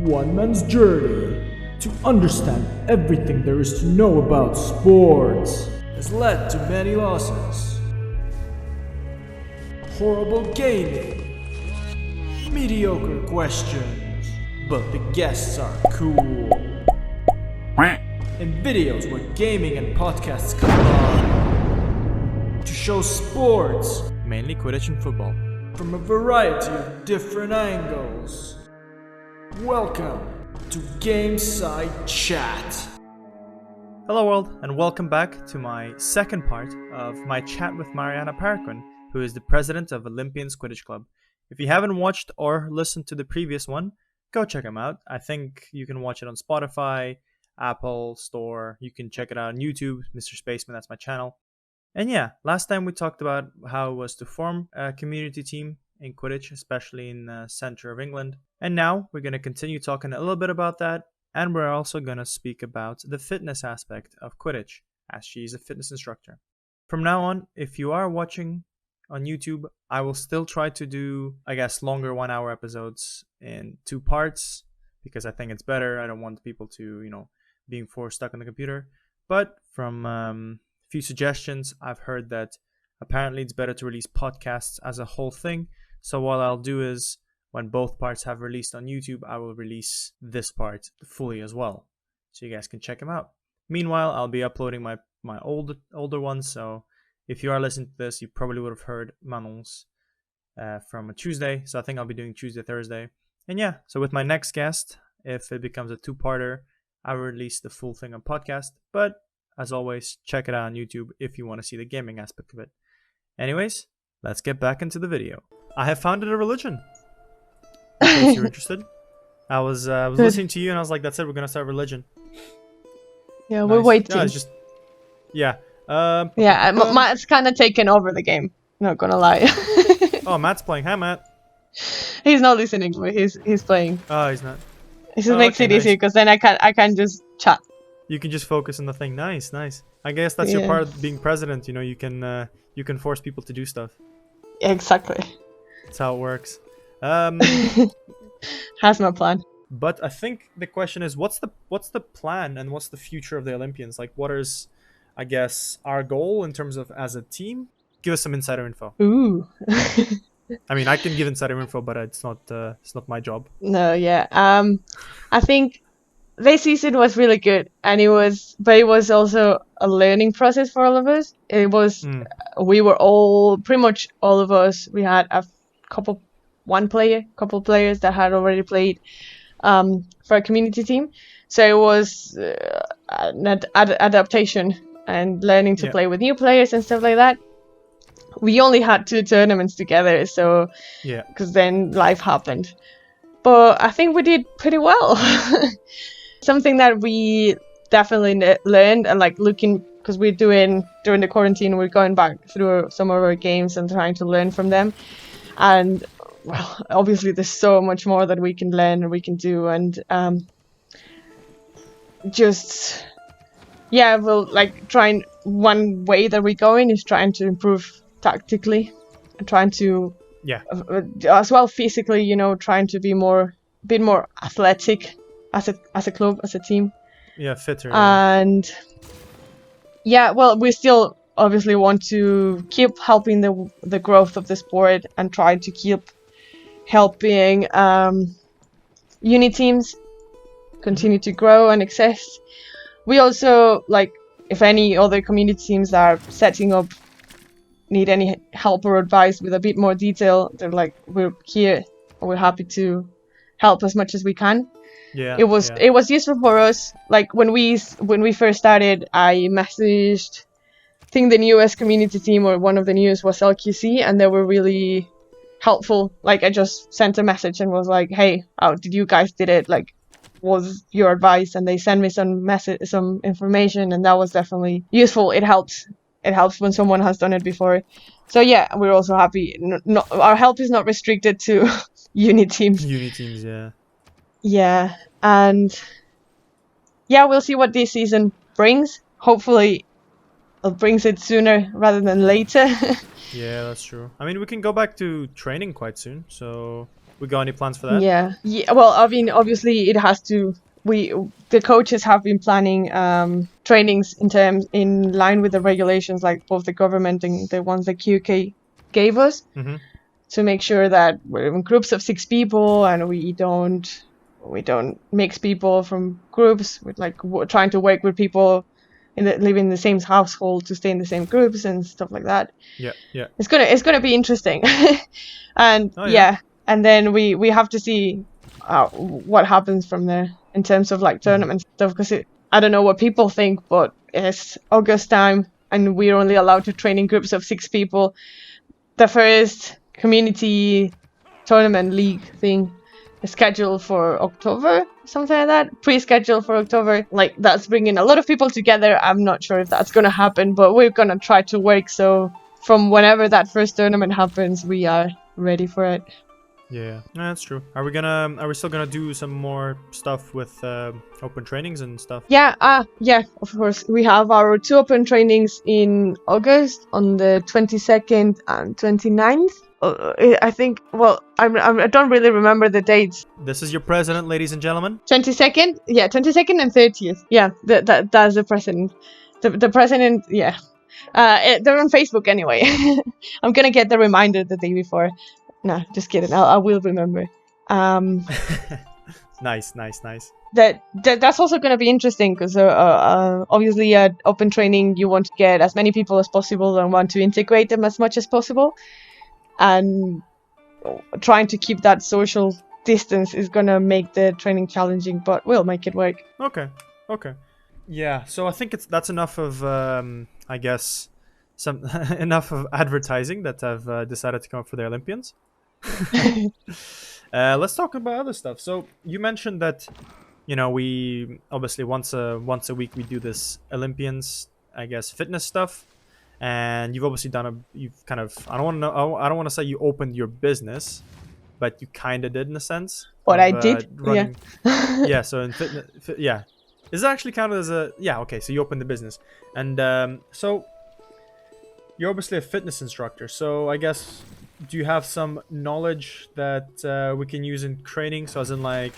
One man's journey to understand everything there is to know about sports has led to many losses. Horrible gaming, mediocre questions, but the guests are cool. And videos where gaming and podcasts combine to show sports, mainly Quidditch and football, from a variety of different angles. Welcome to Gameside Chat. Hello world, and welcome back to my second part of my chat with Marianna Parroquin, who is the president of Olympians Quidditch Club. If you haven't watched or listened to the previous one, go check them out. I think you can watch it on Spotify, Apple Store. You can check it out on YouTube, Mr. Spaceman, that's my channel. And yeah, last time we talked about how it was to form a community team in Quidditch, especially in the center of England. And now we're going to continue talking a little bit about that. And we're also going to speak about the fitness aspect of Quidditch, as she's a fitness instructor. From now on, if you are watching on YouTube, I will still try to do, longer 1 hour episodes in 2 parts, because I think it's better. I don't want people to, being forced stuck on the computer. But from a few suggestions, I've heard that apparently it's better to release podcasts as a whole thing. So what I'll do is, when both parts have released on YouTube, I will release this part fully as well, so you guys can check them out. Meanwhile, I'll be uploading my older ones, so if you are listening to this, you probably would have heard Manon's from a Tuesday, so I think I'll be doing Tuesday, Thursday. And yeah, so with my next guest, if it becomes a 2-parter, I will release the full thing on podcast, but as always, check it out on YouTube if you want to see the gaming aspect of it. Anyways, let's get back into the video. I have founded a religion. In case you're interested. I was listening to you and I was like, that's it, we're gonna start religion. Yeah, Nice. we're waiting. Matt's kind of taken over the game. Not gonna lie. Oh, Matt's playing. Hi, Matt. He's not listening, but he's playing. Oh, he's not. It just makes it easy because then I can just chat. You can just focus on the thing. Nice. I guess that's your part of being president. You can force people to do stuff. Exactly. That's how it works. Has my plan. But I think the question is, what's the plan and what's the future of the Olympians? Like, what is, I guess, our goal in terms of as a team? Give us some insider info. Ooh. I mean, I can give insider info, but it's not my job. No, yeah. I think this season was really good, and it was also a learning process for all of us. It was, we were pretty much all of us. We had a couple players that had already played for a community team, so it was an adaptation and learning to play with new players and stuff like that. We only had 2 tournaments together, so because then life happened, but I think we did pretty well. Something that we definitely learned, and looking, because we're doing during the quarantine, we're going back through some of our games and trying to learn from them. And well, obviously there's so much more that we can learn and we can do, and trying, one way that we're going is trying to improve tactically and trying to as well physically, trying to be a bit more athletic as a club, as a team. Fitter. And we still obviously want to keep helping the growth of the sport and try to keep helping uni teams continue to grow and exist. We also, if any other community teams that are setting up need any help or advice with a bit more detail, they're we're here and we're happy to help as much as we can. It was useful for us. When we first started, I messaged, I think the newest community team, or one of the newest, was LQC, and they were really helpful. I just sent a message and was like, hey, how did you guys did it? Was your advice? And they sent me some information, and that was definitely useful. It helps when someone has done it before. So yeah, we're also happy. Our help is not restricted to uni teams. Yeah, and we'll see what this season brings. Hopefully it brings it sooner rather than later. Yeah, that's true. I mean, we can go back to training quite soon, so We got any plans for that? Yeah. Well, I mean, obviously, it has to. The coaches have been planning trainings in line with the regulations, like both the government and the ones that QK gave us, to make sure that we're in groups of 6 people and we don't mix people from groups with trying to work with people living in the same household to stay in the same groups and stuff like that. Yeah. It's gonna be interesting. And and then we have to see what happens from there in terms of like tournament stuff, because I don't know what people think, but it's August time and we're only allowed to train in groups of 6 people. The first community tournament league thing is scheduled for October, something like that, pre-scheduled for October. Like, that's bringing a lot of people together. I'm not sure if that's going to happen, but we're going to try to work so from whenever that first tournament happens, we are ready for it. Yeah, that's true. Are we still gonna do some more stuff with open trainings and stuff? Yeah, of course. We have our 2 open trainings in August on the 22nd and 29th. I think, well, I don't really remember the dates. This is your president, ladies and gentlemen. 22nd? Yeah, 22nd and 30th. Yeah, that's the president. The president, yeah. They're on Facebook anyway. I'm gonna get the reminder the day before. No, just kidding. I will remember. Nice. That's also going to be interesting because obviously at open training you want to get as many people as possible and want to integrate them as much as possible, and trying to keep that social distance is going to make the training challenging, but we'll make it work. Okay. Yeah, so I think that's enough of I guess enough of advertising that I've decided to come up for the Olympians. Let's talk about other stuff. So you mentioned that, we obviously once a week we do this Olympians, I guess, fitness stuff, and you've obviously I don't want to say you opened your business, but you kind of did in a sense. I did, running. Yeah. So in fitness, yeah, is it actually counted as a okay? So you opened the business, and so you're obviously a fitness instructor. So I guess, do you have some knowledge that we can use in training? So as in, like,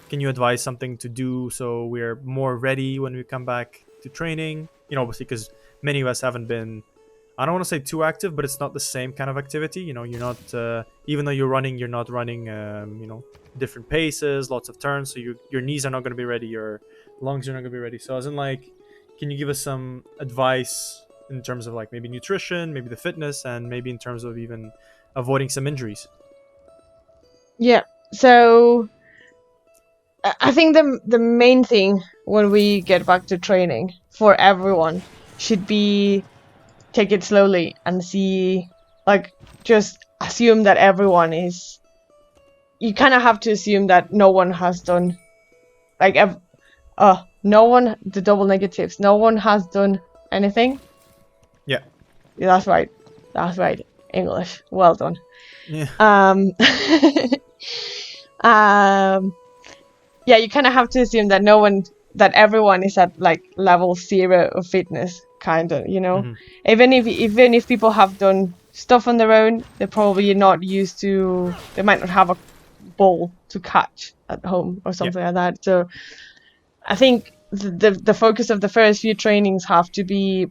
can you advise something to do so we're more ready when we come back to training? Obviously, because many of us haven't been, I don't want to say too active, but it's not the same kind of activity. You're not, even though you're not running, different paces, lots of turns. So your knees are not going to be ready. Your lungs are not going to be ready. So as in, like, can you give us some advice in terms of, like, maybe nutrition, maybe the fitness, and maybe in terms of even avoiding some injuries? Yeah, so I think the main thing when we get back to training for everyone should be take it slowly and see, like, just assume that everyone is, you kind of have to assume that no one has done, like, no one, the double negatives, no one has done anything. Yeah, that's right, English, well done. Yeah. Yeah, you kind of have to assume that everyone is at, like, level 0 of fitness, kind of, even if people have done stuff on their own, they're probably not used to, they might not have a ball to catch at home or something like that. So I think the focus of the first few trainings have to be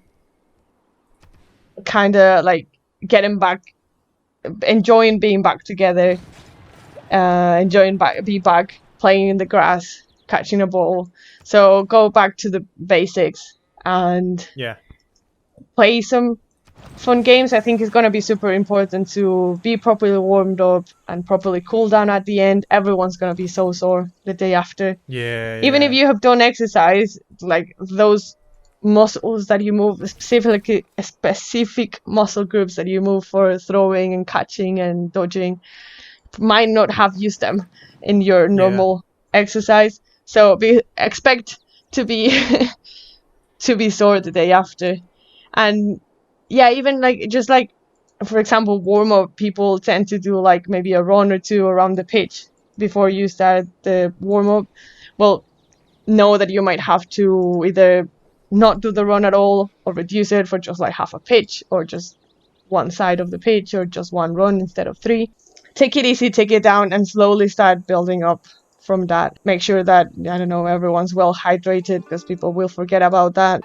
kind of like getting back, enjoying being back together, being back playing in the grass, catching a ball. So go back to the basics and play some fun games. I think it's going to be super important to be properly warmed up and properly cool down at the end. Everyone's going to be so sore the day after. Even if you have done exercise, like those muscles that you move, specific muscle groups that you move for throwing and catching and dodging, might not have used them in your normal exercise. So expect to be sore the day after. And even just like, for example, warm up, people tend to do like maybe a run or two around the pitch before you start the warm up. Well, know that you might have to either not do the run at all or reduce it for just like half a pitch or just one side of the pitch or just one run instead of 3. take it easy, take it down, and slowly start building up from that. Make sure that, I don't know, everyone's well hydrated, because people will forget about that.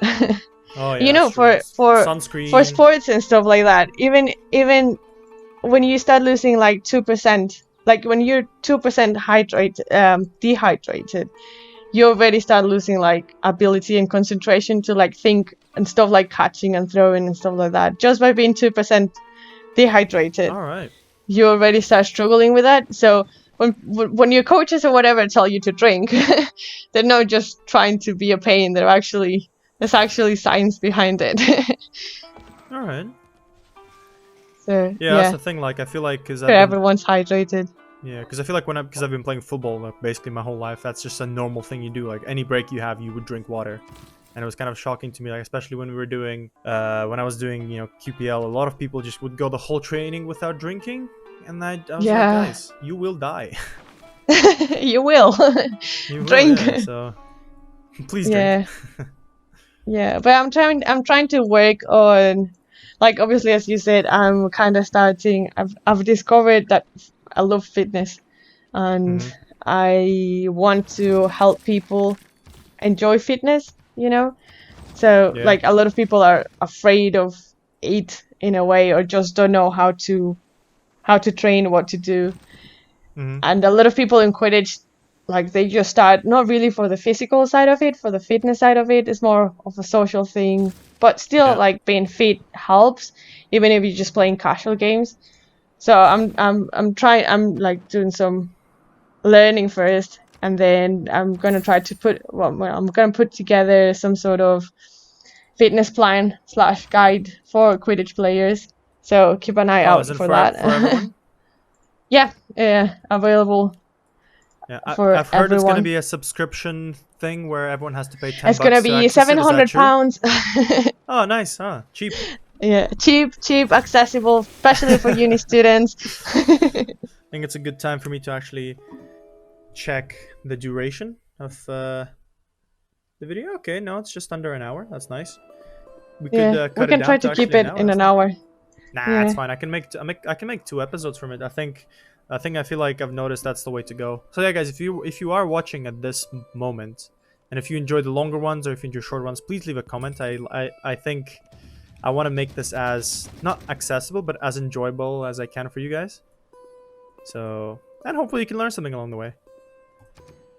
Oh You yeah, know, that's true. for Sunscreen. sports and stuff like that, even when you start losing like 2%, like when you're 2% dehydrated, you already start losing like ability and concentration to like think and stuff like catching and throwing and stuff like that. Just by being 2% dehydrated, All right. you already start struggling with that. So when your coaches or whatever tell you to drink, they're not just trying to be a pain. There's actually science behind it. All right. So Yeah, that's the thing. Like, I feel like because everyone's hydrated. because I feel like because I've been playing football like basically my whole life, that's just a normal thing you do. Like any break you have, you would drink water, and it was kind of shocking to me, like especially when we were doing, when I was doing, QPL. A lot of people just would go the whole training without drinking, and I was like, guys, you will die. You will. You Drink. will, yeah, so please Yeah. drink. Yeah, but I'm trying to work on, like, obviously, as you said, I'm kind of starting. I've discovered that I love fitness, and Mhm. I want to help people enjoy fitness, you know? So, Yeah. like, a lot of people are afraid of it in a way, or just don't know how to train, what to do. Mhm. And a lot of people in Quidditch, like, they just start not really for the physical side of it, for the fitness side of it. It's more of a social thing, but still, Yeah. like, being fit helps, even if you're just playing casual games. So I'm like doing some learning first, and then I'm gonna try to I'm gonna put together some sort of fitness plan / guide for Quidditch players. So keep an eye Oh, out isn't for for that. for everyone? Yeah, available Yeah, for I've heard it's gonna everyone. be a subscription thing where everyone has to pay 10 It's gonna bucks to be access it. Is that true? £700. Oh, nice, huh? Cheap. Yeah, cheap, accessible, especially for uni students. I think it's a good time for me to actually check the duration of the video. Okay, no, it's just under an hour. That's nice. We could Yeah, we cut it can try down to to keep actually an it hour. in That's an nice. hour. Nah, it's Yeah. fine. I can make 2 episodes from it. I feel like I've noticed that's the way to go. So yeah, guys, if you are watching at this moment, and if you enjoy the longer ones or if you enjoy short ones, please leave a comment. I think I want to make this as not accessible but as enjoyable as I can for you guys. So, and hopefully you can learn something along the way.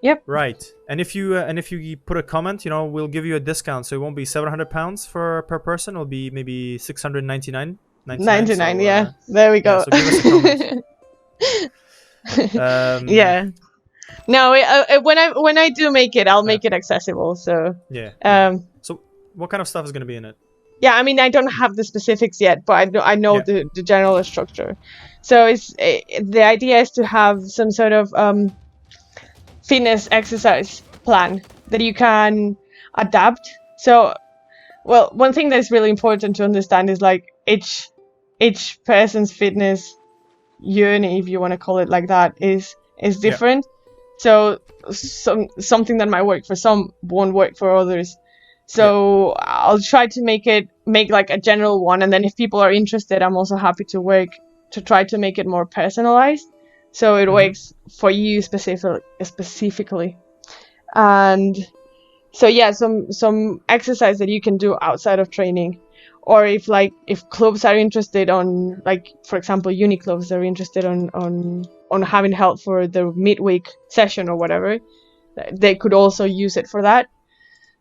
Yep. Right. And if you put a comment, we'll give you a discount. So it won't be £700 per person. It'll be maybe 699.99. 99. So Yeah. There we yeah. go. So give us a comment. Yeah. No, when I do make it, I'll Yeah. make it accessible. So Yeah. So what kind of stuff is going to be in it? yeah, I mean, I don't have the specifics yet, but I know Yeah. the general structure. So the idea is to have some sort of fitness exercise plan that you can adapt. So, well, one thing that's really important to understand is like each person's fitness journey, if you want to call it like that, is Yeah. different. So something that might work for some won't work for others. So I'll try to make like a general one, and then if people are interested, I'm also happy to work to try to make it more personalized, so it works for you specifically. And so yeah, some exercise that you can do outside of training, or if clubs are interested on, like, for example, uni clubs are interested on having help for the midweek session or whatever, they could also use it for that.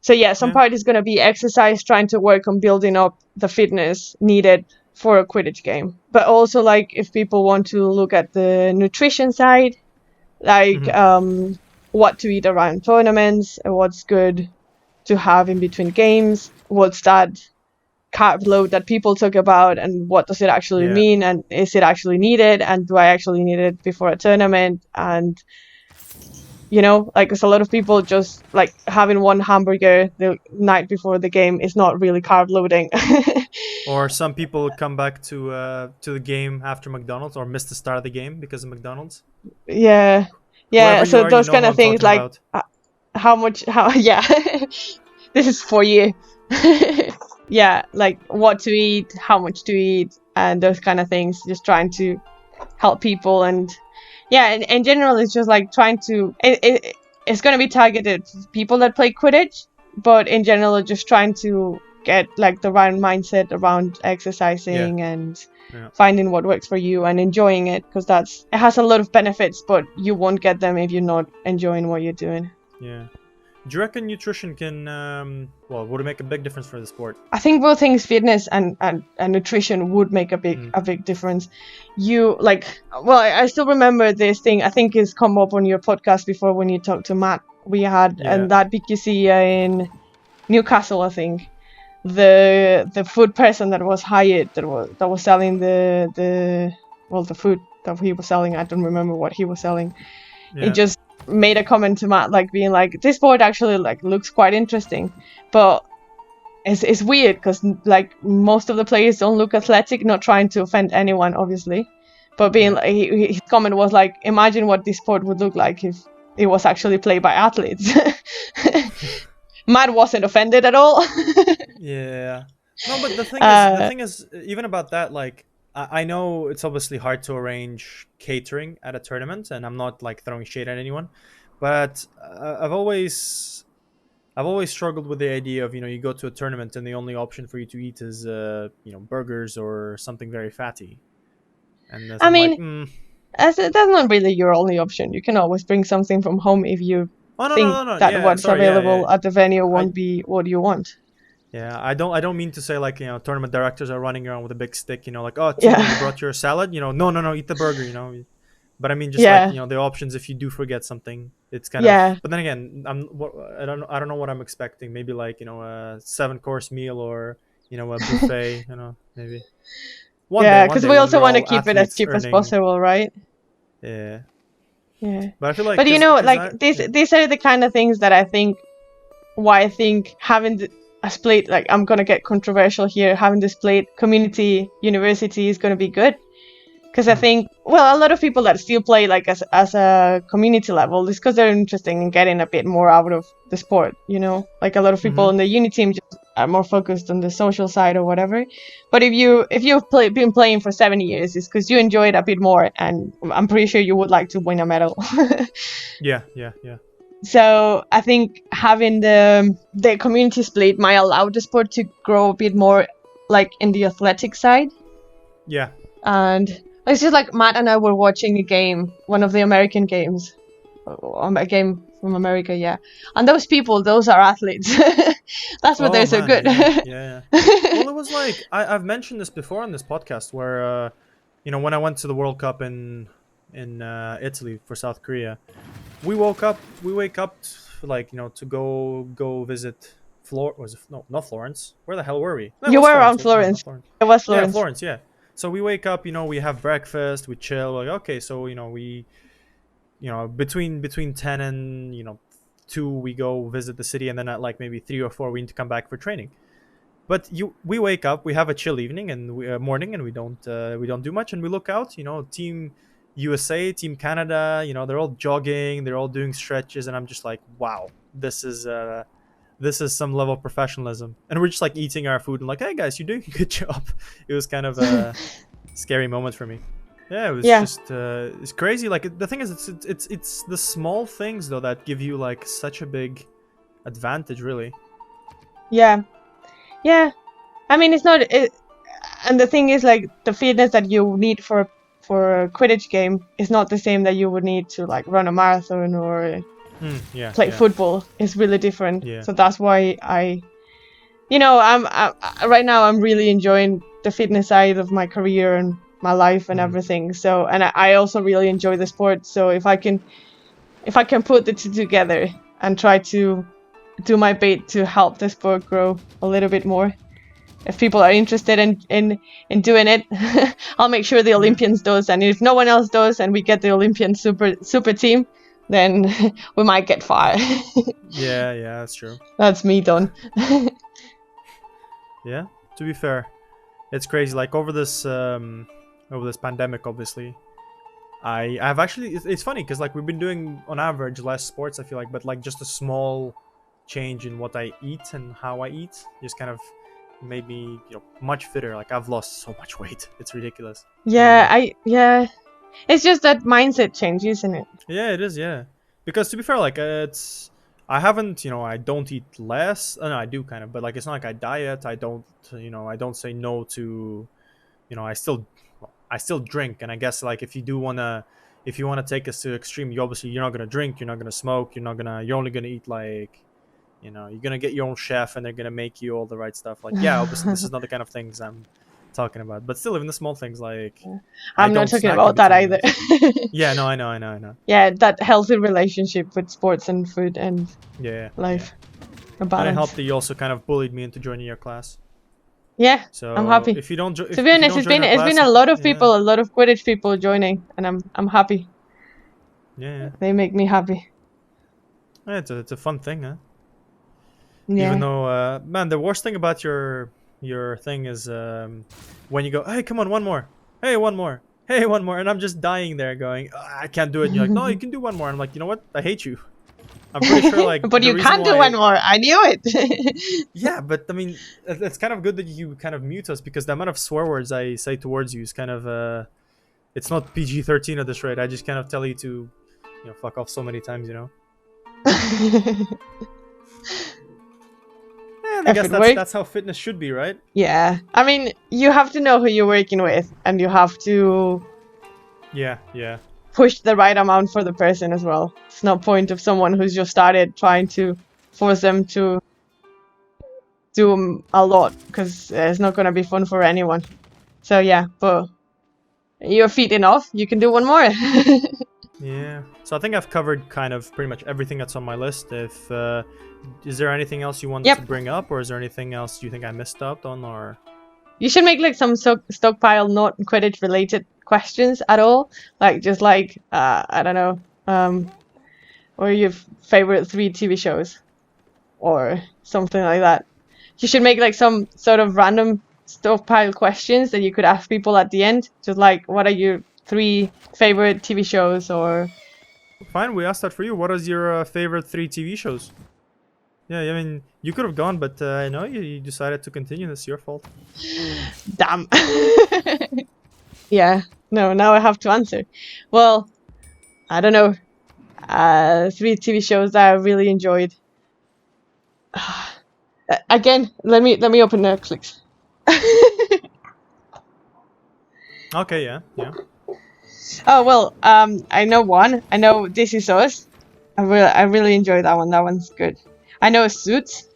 So yeah, some part is going to be exercise, trying to work on building up the fitness needed for a Quidditch game. But also, like, if people want to look at the nutrition side, like what to eat around tournaments, and what's good to have in between games, what's that carb load that people talk about, and what does it actually Yeah. mean, and is it actually needed, and do I actually need it before a tournament? And like, there's a lot of people just like having one hamburger the night before the game is not really carb loading. Or some people come back to the game after McDonald's or miss the start of the game because of McDonald's. Yeah. Whoever you So are, you those know kind who of I'm things, talking like, about. how this is for you. Yeah, like what to eat, how much to eat, and those kind of things. Just trying to help people. And yeah, in general, it's just like trying to it's going to be targeted for people that play Quidditch, but in general, just trying to get like the right mindset around exercising and finding what works for you and enjoying it, because it has a lot of benefits, but you won't get them if you're not enjoying what you're doing. Yeah. Do you reckon nutrition can, would it make a big difference for the sport? I think both things, fitness and nutrition, would make a big difference. I still remember this thing. I think it's come up on your podcast before when you talked to Matt. We had and that BQC in Newcastle, I think. The food person that was hired that was selling the food that he was selling. I don't remember what he was selling. He just made a comment to Matt, like being like, this board actually like looks quite interesting, but it's weird because like most of the players don't look athletic, not trying to offend anyone obviously, but being like, his comment was like, imagine what this sport would look like if it was actually played by athletes. Matt wasn't offended at all. Yeah. No, but the thing is, even about that, like, I know it's obviously hard to arrange catering at a tournament, and I'm not like throwing shade at anyone, but I've always struggled with the idea of, you go to a tournament and the only option for you to eat is burgers or something very fatty. And that's not really your only option. You can always bring something from home if you think that what's available at the venue won't be what you want. Yeah, I don't mean to say like, tournament directors are running around with a big stick, like, oh, team, you brought your salad, no, eat the burger, But I mean, just like, the options, if you do forget something, it's kind of. But then again, I don't know what I'm expecting. Maybe like, a 7-course meal or a buffet, maybe. Because we also want to keep it as cheap as possible, right? Yeah. Yeah. But I feel like. But these are the kind of things that I think having a split, like, I'm gonna get controversial here, having the split community university is gonna be good. Because I think, a lot of people that still play like as a community level is because they're interested in getting a bit more out of the sport, Like a lot of people in the uni team just are more focused on the social side or whatever. But if you've been playing for 7 years, it's because you enjoy it a bit more, and I'm pretty sure you would like to win a medal. Yeah. So I think having the community split might allow the sport to grow a bit more, like in the athletic side. Yeah. And it's just like Matt and I were watching a game, one of the American games, a game from America, yeah. And those are athletes. That's what they're so good. Yeah. Well, it was like I've mentioned this before on this podcast, where when I went to the World Cup in Italy for South Korea, we wake up like to go visit not Florence. Where the hell were we? You were around Florence. It was Florence. Yeah, Florence. Yeah. So we wake up, we have breakfast, we chill. Like, okay, so we, between 10 and 2, we go visit the city, and then at like maybe 3 or 4, we need to come back for training. But we wake up, we have a chill evening and morning, and we don't do much, and we look out, Team USA, Team Canada, they're all jogging, they're all doing stretches, and I'm just like, wow, this is some level of professionalism. And we're just like eating our food and like, hey guys, you're doing a good job. It was kind of a scary moment for me. Yeah, it was just it's crazy. Like, the thing is, it's the small things though that give you like such a big advantage, really. Yeah. I mean, it's not and the thing is, like, the fitness that you need for a Quidditch game is not the same that you would need to like run a marathon or play football. Is really different. Yeah. So that's why I'm right now I'm really enjoying the fitness side of my career and my life and everything. So, and I also really enjoy the sport. So if I can put the two together and try to do my bit to help the sport grow a little bit more, if people are interested in doing it, I'll make sure the Olympians does. And if no one else does, and we get the Olympian super team, then we might get far. Yeah, that's true. That's me done. Yeah, to be fair, it's crazy. Like, over this pandemic, obviously, I've actually, it's funny because like we've been doing on average less sports, I feel like, but like just a small change in what I eat and how I eat just kind of made me much fitter. Like, I've lost so much weight, it's ridiculous. Yeah. It's just that mindset change, isn't it? Yeah, it is. Yeah, because to be fair, like it's I haven't, I don't eat less. No, I do kind of, but like it's not like I diet. I don't, I don't say no to, I still drink, and I guess like if you wanna take us to extreme, you're not gonna drink, you're not gonna smoke, you're only gonna eat like, you're gonna get your own chef, and they're gonna make you all the right stuff. Like, yeah, obviously this is not the kind of things I'm talking about, but still, even the small things like I I'm not don't talking snack in about that between either. meals. Yeah, no, I know. Yeah, that healthy relationship with sports and food and Yeah, life. A and it balance. helped that you also kind of bullied me into joining your class. Yeah, So I'm happy. if you don't, To be if you honest, don't join our it's class, been a lot of yeah, people, a lot of Quidditch people joining, and I'm happy. yeah, They make me happy. yeah. It's a fun thing, huh? Even Yeah. though, man, the worst thing about your thing is when you go, hey, come on, one more, hey, one more, hey, one more, and I'm just dying there, going, I can't do it. And you're like, no, you can do one more. And I'm like, you know what? I hate you. I'm pretty sure, like, But the you reason can't do one why. more. I knew it. Yeah, but I mean, it's kind of good that you kind of mute us because the amount of swear words I say towards you is kind of it's not PG-13 at this rate. I just kind of tell you to, fuck off so many times, And I If guess it works. that's how fitness should be, right? Yeah. I mean, you have to know who you're working with, and you have to Yeah. push the right amount for the person as well. It's no point of someone who's just started trying to force them to do a lot, because it's not going to be fun for anyone. So yeah, but you're fit enough. You can do one more. Yeah. So I think I've covered kind of pretty much everything that's on my list. If is there anything else you want Yep. to bring up, or is there anything else you think I missed out on, or? You should make like some stockpile not Quidditch related questions at all. Like just like I don't know, or your favorite 3 TV shows, or something like that. You should make like some sort of random stockpile questions that you could ask people at the end. Just like, what are your 3 favorite TV shows, or Fine, we asked that for you. What is your favorite 3 TV shows? Yeah, I mean, you could have gone, but I know you decided to continue. That's your fault. damn. Yeah, no, now I have to answer. Well, I don't know. 3 TV shows that I really enjoyed. Again, let me open Netflix. Okay, yeah. Oh well, I know one. I know This Is Us. I really enjoy that one. That one's good. I know Suits,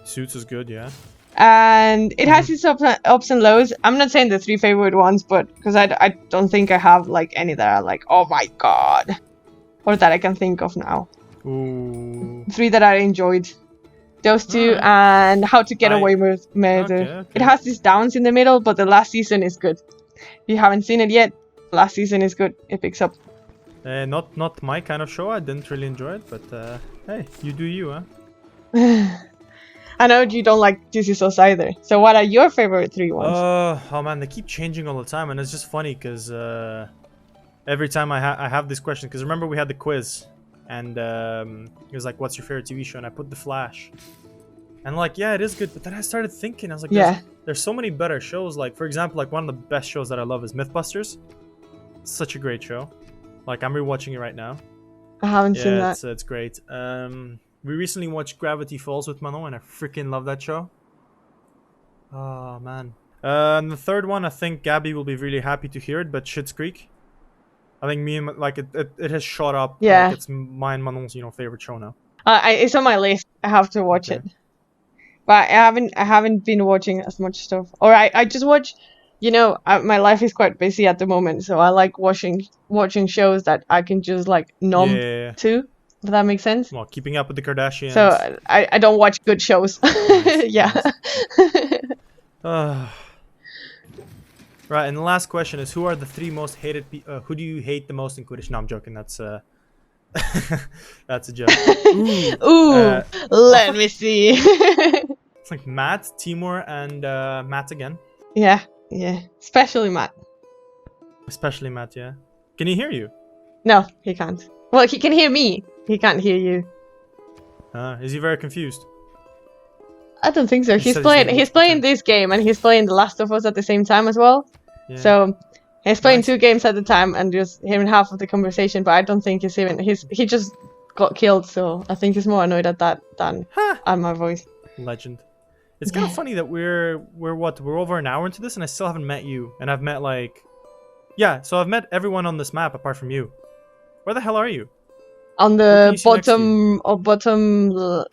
Suits is good, yeah. and it has its ups and lows. I'm not saying the 3 favorite ones, but because I don't think I have like any that are like, oh my god, or that I can think of now. Ooh. 3 that I enjoyed. Those 2 Alright. and How to Get Away with Murder. Okay. It has these downs in the middle, but the last season is good. If you haven't seen it yet, last season is good. It picks up. Not my kind of show. I didn't really enjoy it, but hey, you do you, huh? I know you don't like This Is Us either. So what are your favorite 3 ones? Oh man, they keep changing all the time, and it's just funny because every time I have this question, because remember we had the quiz, and it was like, "What's your favorite TV show?" And I put The Flash, and like, yeah, it is good. But then I started thinking, I was like, Yeah. there's so many better shows. Like, for example, like one of the best shows that I love is Mythbusters. It's such a great show. Like, I'm rewatching it right now. I haven't seen that. It's great. We recently watched Gravity Falls with Manon, and I freaking love that show. Oh man. And the third one, I think Gabby will be really happy to hear it, but Schitt's Creek. I think me and like it has shot up. Yeah. Like it's my and Manon's favorite show now. It's on my list. I have to watch it. But I haven't been watching as much stuff. Or I just watch, my life is quite busy at the moment, so I like watching shows that I can just like numb to. If that makes sense. Well, Keeping Up with the Kardashians. So I don't watch good shows. Nice, yeah. Nice. Right, and the last question is: who are the 3 most hated? Who do you hate the most in Quidditch? No, I'm joking. That's that's a joke. Ooh. Let me see. It's like Matt, Timur, and Matt again. Yeah. Especially Matt. Especially Matt, yeah. Can he hear you? No, he can't. Well, he can hear me. He can't hear you. Is he very confused? I don't think so. He He's said playing. he's He's playing this game, and he's playing The Last of Us at the same time as well. Yeah. So He's playing Nice. 2 games at a time and just hearing half of the conversation, but I don't think he just got killed, so I think he's more annoyed at that than at my voice. Legend. It's kind of funny that we're over an hour into this and I still haven't met you. And I've met so I've met everyone on this map apart from you. Where the hell are you? On Who can the you see next to bottom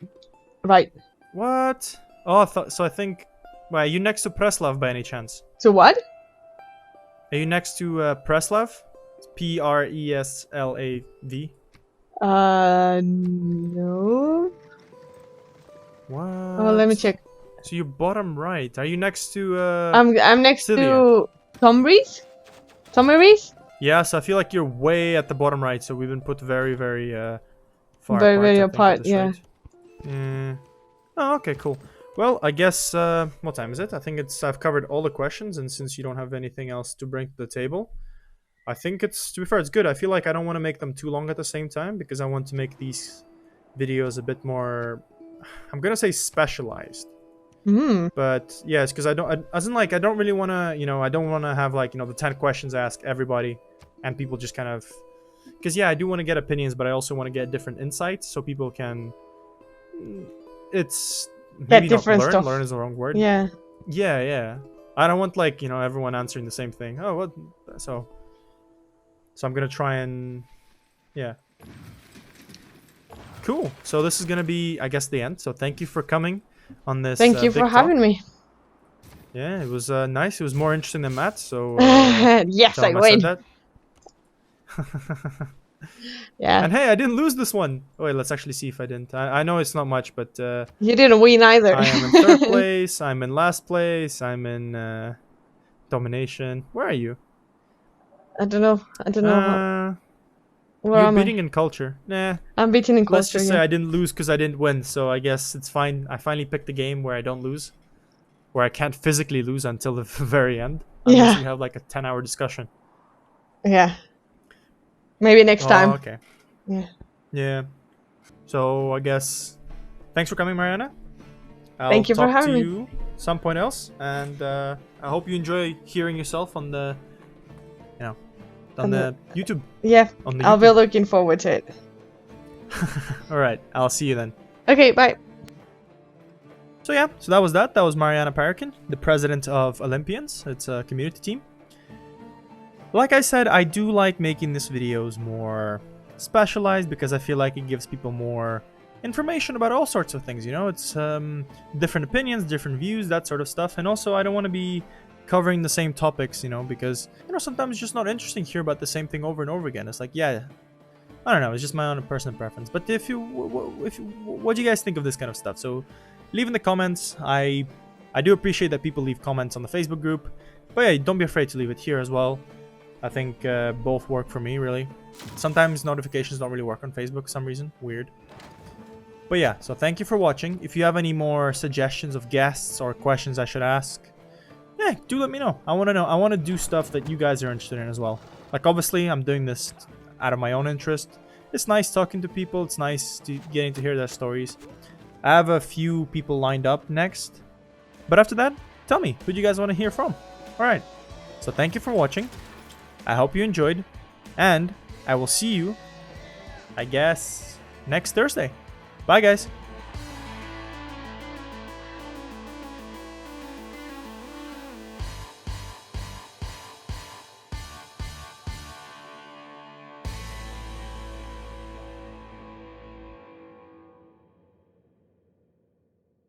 right. What? Oh, I think. Wait, are you next to Preslav by any chance? So what? Are you next to Preslav? It's Preslav. No. What? Oh, let me check. So you're bottom right. Are you next to I'm next Celia? to Tomries. Tomries? Yeah, so I feel like you're way at the bottom right, so we've been put very, very far Very, apart. very I think, at apart, this yeah. rate. Oh, okay, cool. Well, I guess what time is it? I think I've covered all the questions, and since you don't have anything else to bring to the table, I think to be fair, it's good. I feel like I don't want to make them too long at the same time because I want to make these videos a bit more, I'm gonna say specialized. But yeah, it's because I don't really want to, I don't want to have the 10 questions I ask everybody and people just kind of, because yeah, I do want to get opinions, but I also want to get different insights so people can, it's maybe not different stuff. Learn is the wrong word. Yeah. Yeah. I don't want everyone answering the same thing. Oh, what? So I'm going to try and, yeah. Cool. So this is going to be, I guess, the end. So thank you for coming on this. Thank you for having me. Yeah, it was nice. It was more interesting than Matt. So yes, I win. said that. Yeah. And hey, I didn't lose this one. Oh, wait, let's actually see if I didn't. I know it's not much, but you didn't win either. I am in 3rd place. I'm in last place. I'm in domination. Where are you? I don't know. Where you're am beating in culture. Nah. I'm beating in culture. Let's just say I didn't lose because I didn't win. So I guess it's fine. I finally picked a game where I don't lose, where I can't physically lose until the very end, unless we have like a 10-hour discussion. Yeah. Maybe next time. Okay. Yeah. Yeah. So I guess thanks for coming, Marianna. Thank you for having me. I'll talk to you some point else, and I hope you enjoy hearing yourself on the, on the YouTube. Yeah. On the I'll YouTube. be looking forward to it. All right. I'll see you then. Okay. Bye. So yeah. So that was that. That was Marianna Parroquin, the president of Olympians. It's a community team. Like I said, I do like making these videos more specialized because I feel like it gives people more information about all sorts of things, it's different opinions, different views, that sort of stuff. And also I don't want to be covering the same topics, because sometimes it's just not interesting to hear about the same thing over and over again. It's like, yeah, I don't know, it's just my own personal preference. But what do you guys think of this kind of stuff? So leave in the comments. I do appreciate that people leave comments on the Facebook group, but yeah, don't be afraid to leave it here as well. I think both work for me, really. Sometimes notifications don't really work on Facebook for some reason. Weird. But yeah, so thank you for watching. If you have any more suggestions of guests or questions I should ask, yeah, do let me know. I want to know. I want to do stuff that you guys are interested in as well. Like, obviously, I'm doing this out of my own interest. It's nice talking to people. It's nice getting to hear their stories. I have a few people lined up next. But after that, tell me, who do you guys want to hear from? Alright, so thank you for watching. I hope you enjoyed, and I will see you, I guess, next Thursday. Bye, guys.